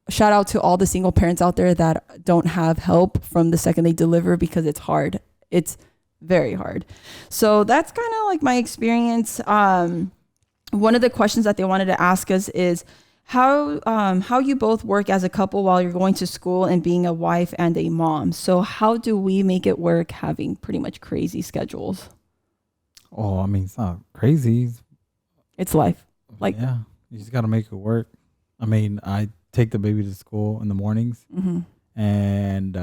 shout out to all the single parents out there that don't have help from the second they deliver, because it's hard. It's very hard. So that's kind of like my experience. One of the questions that they wanted to ask us is how you both work as a couple while you're going to school and being a wife and a mom. So how do we make it work having pretty much crazy schedules? Oh, I mean, it's not crazy. It's life. Like, yeah, you just got to make it work. I mean, I take the baby to school in the mornings, mm-hmm. and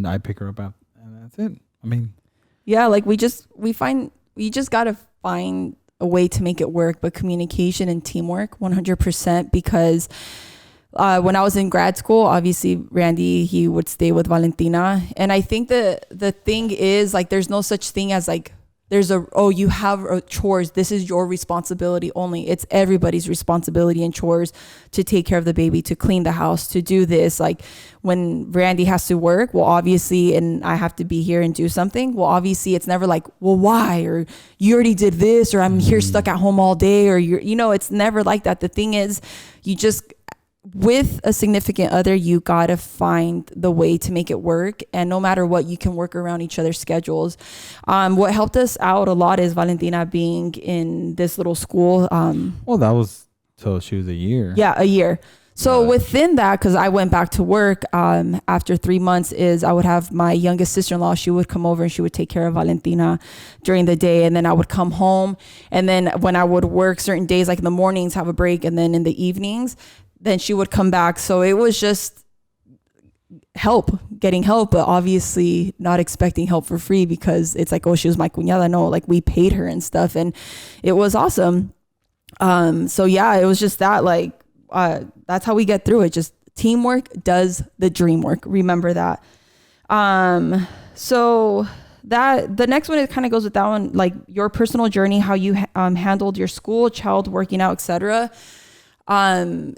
I pick her up and that's it. I mean, yeah, like we just got to find a way to make it work, but communication and teamwork 100%, because when I was in grad school, obviously Randy, he would stay with Valentina. And I think the thing is, like, there's no such thing as like, you have chores. This is your responsibility only. It's everybody's responsibility and chores to take care of the baby, to clean the house, to do this. Like when Randy has to work, well, obviously, and I have to be here and do something. Well, obviously it's never like, well, why? Or you already did this, or I'm here stuck at home all day, or it's never like that. The thing is, you just, with a significant other, you gotta find the way to make it work, and no matter what, you can work around each other's schedules. What helped us out a lot is Valentina being in this little school. Well, that was till she was a year. Yeah, a year. So within that, because I went back to work after 3 months, is I would have my youngest sister-in-law. She would come over and she would take care of Valentina during the day, and then I would come home, and then when I would work certain days, like in the mornings, have a break, and then in the evenings, then she would come back. So it was just getting help, but obviously not expecting help for free, because it's like, oh, she was my cuñada. No, like we paid her and stuff, and it was awesome. So yeah, it was just that, like, that's how we get through it. Just teamwork does the dream work. Remember that. So that the next one, it kind of goes with that one, like your personal journey, how you handled your school, child, working out, etc. I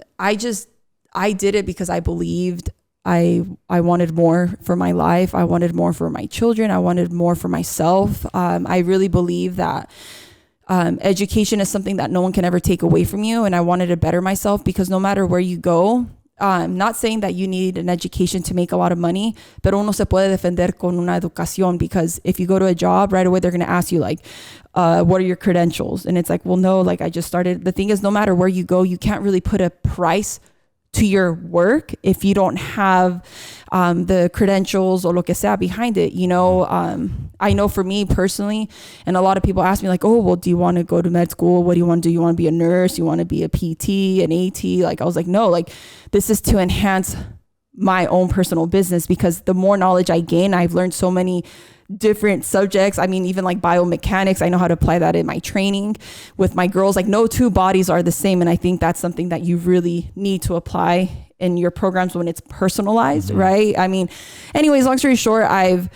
did it because I believed I wanted more for my life. I wanted more for my children. I wanted more for myself. I really believe that education is something that no one can ever take away from you. And I wanted to better myself, because no matter where you go, not saying that you need an education to make a lot of money, pero uno se puede defender con una educación, because if you go to a job right away, they're going to ask you like, what are your credentials? And it's like, well, no, like I just started. The thing is, no matter where you go, you can't really put a price to your work if you don't have the credentials or lo que sea behind it, you know. I know for me personally, and a lot of people ask me like, oh, well, do you want to go to med school? What do you want to do? You want to be a nurse? You want to be a PT, an AT? Like I was like, no, like this is to enhance my own personal business, because the more knowledge I gain, I've learned so many different subjects. I mean, even like biomechanics, I know how to apply that in my training with my girls. Like no two bodies are the same. And I think that's something that you really need to apply in your programs when it's personalized, right? I mean, anyways, long story short, I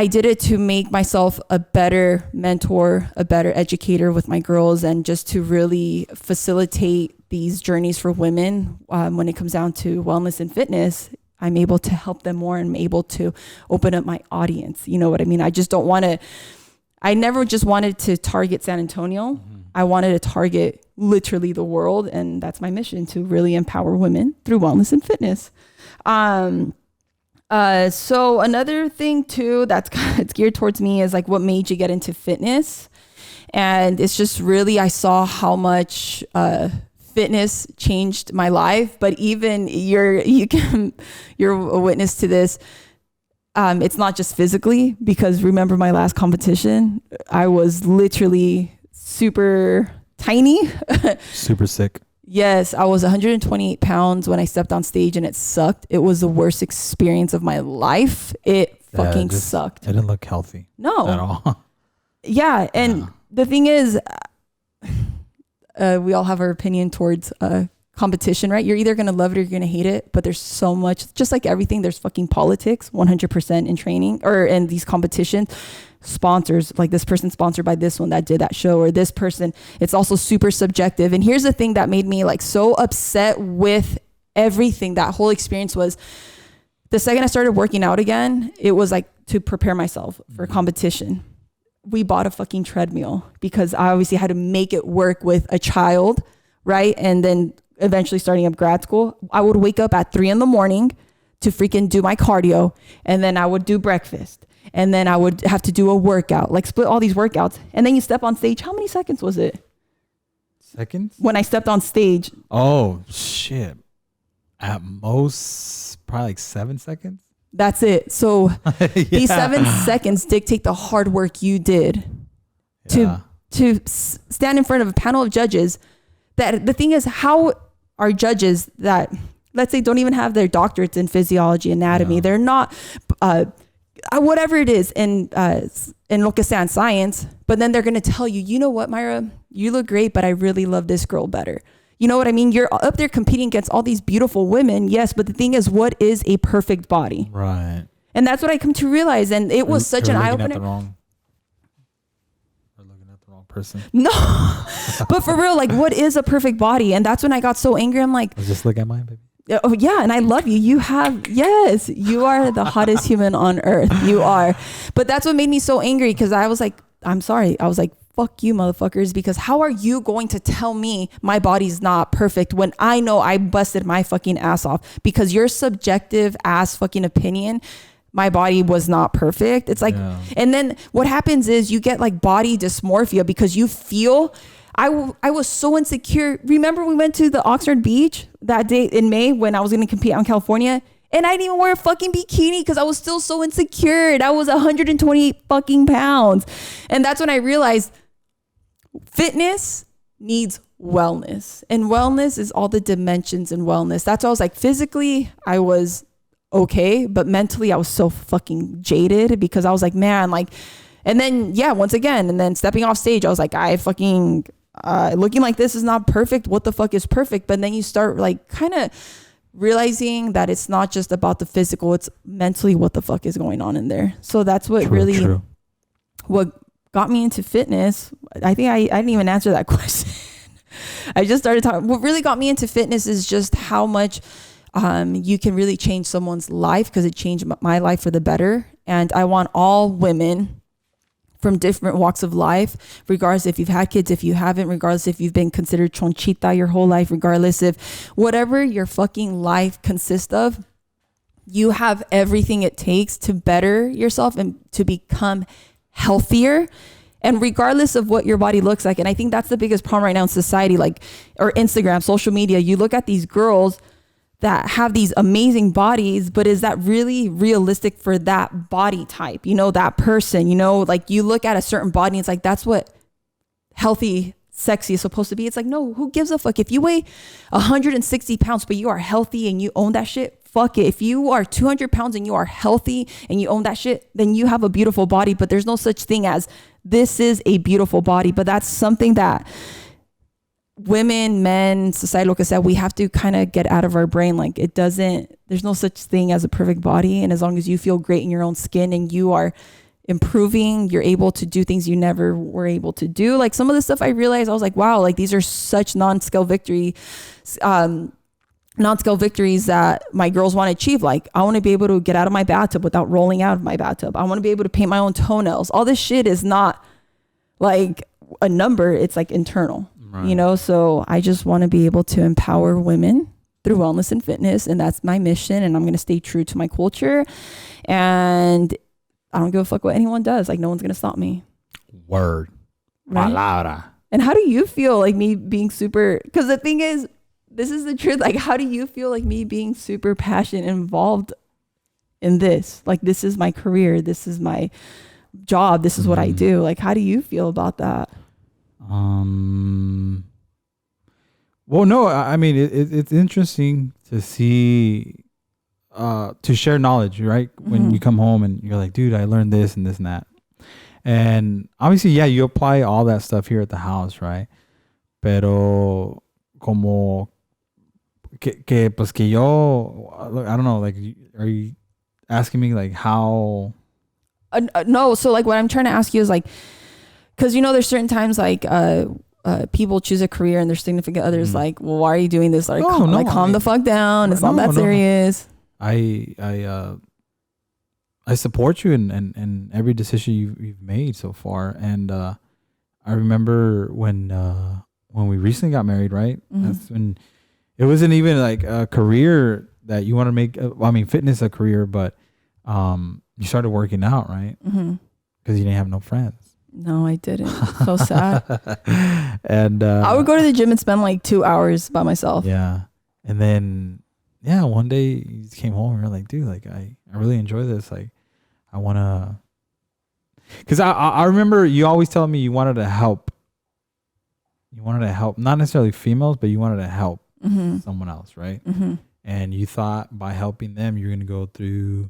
did it to make myself a better mentor, a better educator with my girls, and just to really facilitate these journeys for women. When it comes down to wellness and fitness, I'm able to help them more, and I'm able to open up my audience. You know what I mean? I never just wanted to target San Antonio. I wanted to target literally the world. And that's my mission, to really empower women through wellness and fitness. So another thing too, it's geared towards me, is like, what made you get into fitness? And it's just really, I saw how much, fitness changed my life. But even you're a witness to this. It's not just physically, because remember my last competition, I was literally super tiny, super sick. Yes, I was 128 pounds when I stepped on stage, and it sucked. It was the worst experience of my life. It fucking sucked. It didn't look healthy. No. At all. Yeah. And the thing is, we all have our opinion towards competition, right? You're either going to love it or you're going to hate it. But there's so much, just like everything, there's fucking politics 100% in training or in these competitions. Sponsors, like this person sponsored by this one that did that show, or this person, it's also super subjective. And here's the thing that made me like so upset with everything. That whole experience was, the second I started working out again, it was like to prepare myself for competition. We bought a fucking treadmill because I obviously had to make it work with a child, right? And then eventually starting up grad school, I would wake up at 3 a.m. to freaking do my cardio. And then I would do breakfast. And then I would have to do a workout, like split all these workouts. And then you step on stage. How many seconds was it? Seconds? When I stepped on stage. Oh, shit. At most, probably like 7 seconds. That's it. So these 7 seconds dictate the hard work you did to stand in front of a panel of judges. That the thing is, how are judges that, let's say, don't even have their doctorates in physiology, anatomy, they're not whatever it is in lo que sea in science, but then they're going to tell you, you know what, Myra, you look great, but I really love this girl better. You know what I mean? You're up there competing against all these beautiful women. Yes. But the thing is, what is a perfect body? Right. And that's what I come to realize. And it was such an eye-opener. We're looking at the wrong person. No, but for real, like, what is a perfect body? And that's when I got so angry. I'm like, just look at mine, baby. Oh yeah. And I love you. You are the hottest human on earth. You are. But that's what made me so angry. Cause I was like, I'm sorry. I was like, fuck you motherfuckers. Because how are you going to tell me my body's not perfect when I know I busted my fucking ass off? Because your subjective ass fucking opinion, my body was not perfect. It's like, and then what happens is you get like body dysmorphia because you feel, I was so insecure. Remember we went to the Oxnard Beach that day in May when I was going to compete out in California, and I didn't even wear a fucking bikini because I was still so insecure. And I was 128 fucking pounds. And that's when I realized fitness needs wellness, and wellness is all the dimensions in wellness. That's why I was like, physically, I was okay. But mentally I was so fucking jaded because I was like, man, like, and then, yeah, once again, and then stepping off stage, I was like, I fucking, looking like this is not perfect. What the fuck is perfect? But then you start like kind of realizing that it's not just about the physical, it's mentally what the fuck is going on in there. So that's what what got me into fitness. I think I didn't even answer that question. I just started talking. What really got me into fitness is just how much you can really change someone's life, because it changed my life for the better. And I want all women from different walks of life, regardless if you've had kids, if you haven't, regardless if you've been considered chonchita your whole life, regardless if whatever your fucking life consists of, you have everything it takes to better yourself and to become healthier. And regardless of what your body looks like. And I think that's the biggest problem right now in society, like, or Instagram, social media. You look at these girls that have these amazing bodies, but is that really realistic for that body type? You know, that person, you know, like you look at a certain body and it's like, that's what healthy, sexy is supposed to be. It's like, no, who gives a fuck? If you weigh 160 pounds, but you are healthy and you own that shit, fuck it. If you are 200 pounds and you are healthy and you own that shit, then you have a beautiful body. But there's no such thing as this is a beautiful body. But that's something that women, men, society, like I said, we have to kind of get out of our brain. Like there's no such thing as a perfect body. And as long as you feel great in your own skin and you are improving, you're able to do things you never were able to do. Like some of the stuff I realized, I was like, wow, like these are such non-scale victories that my girls want to achieve. Like I want to be able to get out of my bathtub without rolling out of my bathtub. I want to be able to paint my own toenails. All this shit is not like a number. It's like internal. Right. You know, so I just want to be able to empower women through wellness and fitness. And that's my mission. And I'm going to stay true to my culture. And I don't give a fuck what anyone does. Like no one's going to stop me. Word. Right? Palabra. And how do you feel like me being super, because the thing is, this is the truth. Like, how do you feel like me being super passionate involved in this? Like, this is my career. This is my job. This is what I do. Like, how do you feel about that? Well, no, I mean, it's interesting to see, to share knowledge, right? When you come home and you're like, dude, I learned this and this and that. And obviously, yeah, you apply all that stuff here at the house, right? Pero como pues que yo, look, I don't know, like, are you asking me like how? No, so like what I'm trying to ask you is like, because you know there's certain times like people choose a career and their significant others like, well, why are you doing this? Like, calm the fuck down. It's not that serious. I support you in every decision you've made so far. And I remember when we recently got married, right? That's when it wasn't even like a career that you want to make. I mean, fitness a career, but you started working out, right? Because you didn't have no friends. No, I didn't. So sad. And I would go to the gym and spend like 2 hours by myself. Yeah. And then, yeah, one day you came home and you're like, dude, like I really enjoy this. Like I want to, because I remember you always telling me you wanted to help. You wanted to help, not necessarily females, but you wanted to help someone else, right? And you thought by helping them, you're going to go through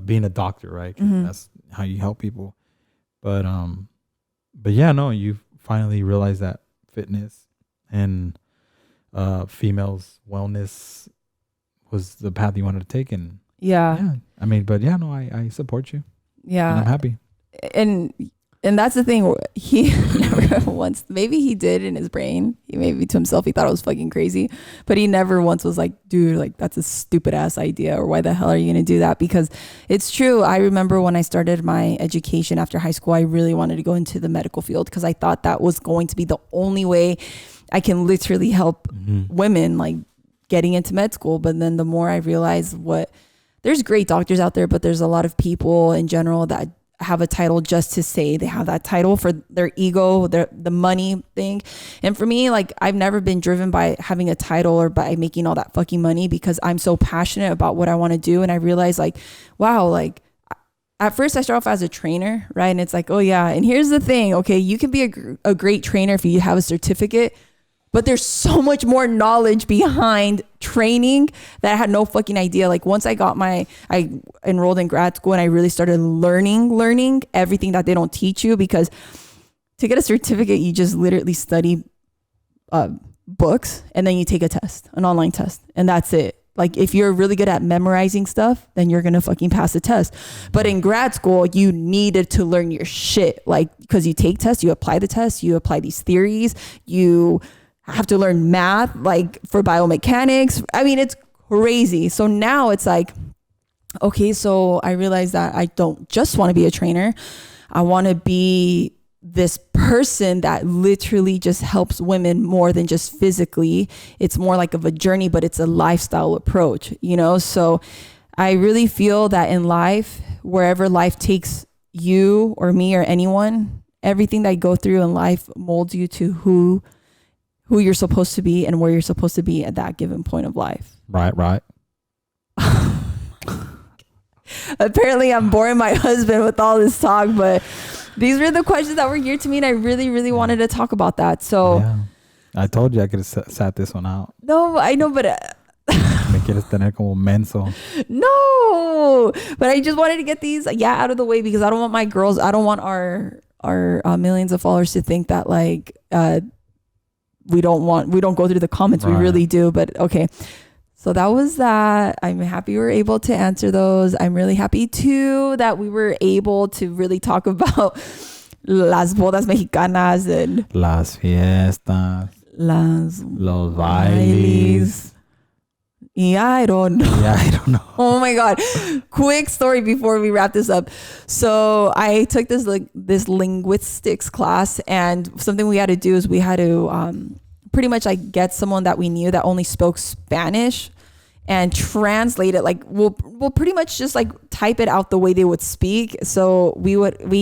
being a doctor, right? 'Cause that's how you help people. But yeah, no, you finally realized that fitness and females wellness was the path you wanted to take. And yeah, I mean, but yeah, no, I support you. Yeah. And I'm happy. And that's the thing. He never once, maybe he did in his brain. He maybe to himself, he thought it was fucking crazy, but he never once was like, dude, like that's a stupid ass idea, or why the hell are you going to do that? Because it's true. I remember when I started my education after high school, I really wanted to go into the medical field because I thought that was going to be the only way I can literally help women like getting into med school. But then the more I realized there's great doctors out there, but there's a lot of people in general that have a title just to say they have that title for their ego, the money thing. And for me, like I've never been driven by having a title or by making all that fucking money, because I'm so passionate about what I want to do. And I realized like, wow, like at first I start off as a trainer, right? And it's like, oh yeah. And here's the thing. Okay. You can be a great trainer if you have a certificate, But there's so much more knowledge behind training that I had no fucking idea. Like once I enrolled in grad school and I really started learning everything that they don't teach you, because to get a certificate, you just literally study books and then you take a test, an online test, and that's it. Like if you're really good at memorizing stuff, then you're going to fucking pass the test. But in grad school, you needed to learn your shit. Like, because you take tests, you apply the tests, you apply these theories, you have to learn math, like for biomechanics. I mean, it's crazy. So now it's like, okay, so I realize that I don't just want to be a trainer. I want to be this person that literally just helps women more than just physically. It's more like of a journey, but it's a lifestyle approach, you know? So I really feel that in life, wherever life takes you or me or anyone, everything that you go through in life molds you to who you're supposed to be and where you're supposed to be at that given point of life. Right. Apparently I'm boring my husband with all this talk, but these were the questions that were geared to me, and I really, really wanted to talk about that. So yeah. I told you I could have sat this one out. No, I know, but Me quieres tener como menso. No, but I just wanted to get these out of the way, because I don't want my girls, I don't want our millions of followers to think that like we don't go through the comments. Right. We really do. But okay. So that was that. I'm happy we were able to answer those. I'm really happy too that we were able to really talk about las bodas mexicanas and las fiestas, los bailes. Yeah, I don't know. Oh my God. Quick story before we wrap this up. So I took this linguistics class, and something we had to do is we had to pretty much like get someone that we knew that only spoke Spanish and translate it. Like we'll pretty much just like type it out the way they would speak. So we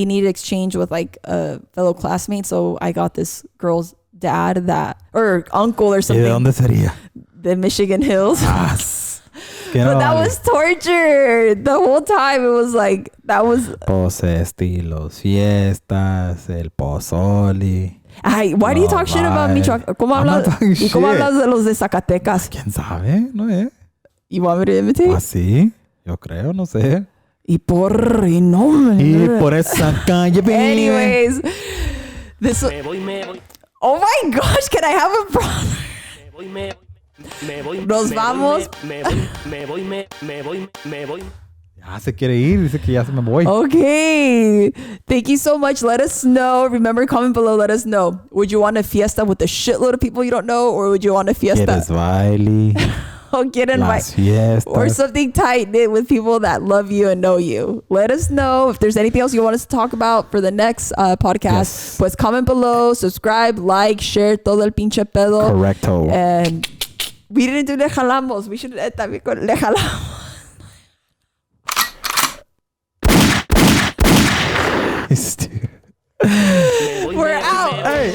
needed to exchange with like a fellow classmate. So I got this girl's dad or uncle or something. ¿Y de dónde sería? The Michigan Hills. But that was torture the whole time. It was like, that was pose, estilos, fiestas, el pozole. Ay, why do you talk shit about Michoacán? ¿Cómo hablas de los de Zacatecas? ¿Quién sabe? No sé. You want me to imitate? ¿Ah, sí? Yo creo, no sé. Y por esa calle. Anyways, this. Oh my gosh, can I have a problem? Nos vamos. Ya se quiere ir, dice que ya se me voy. Okay. Thank you so much. Let us know. Remember, comment below. Let us know. Would you want a fiesta with a shitload of people you don't know, or would you want a fiesta? ¿Quieres baile? Las fiestas. Or something tight knit with people that love you and know you. Let us know if there's anything else you want us to talk about for the next podcast. Yes. Pues comment below, subscribe, like, share, todo el pinche pedo. Correcto. And we didn't do le jalamos. We should también con le jalamos. We're out. Hey.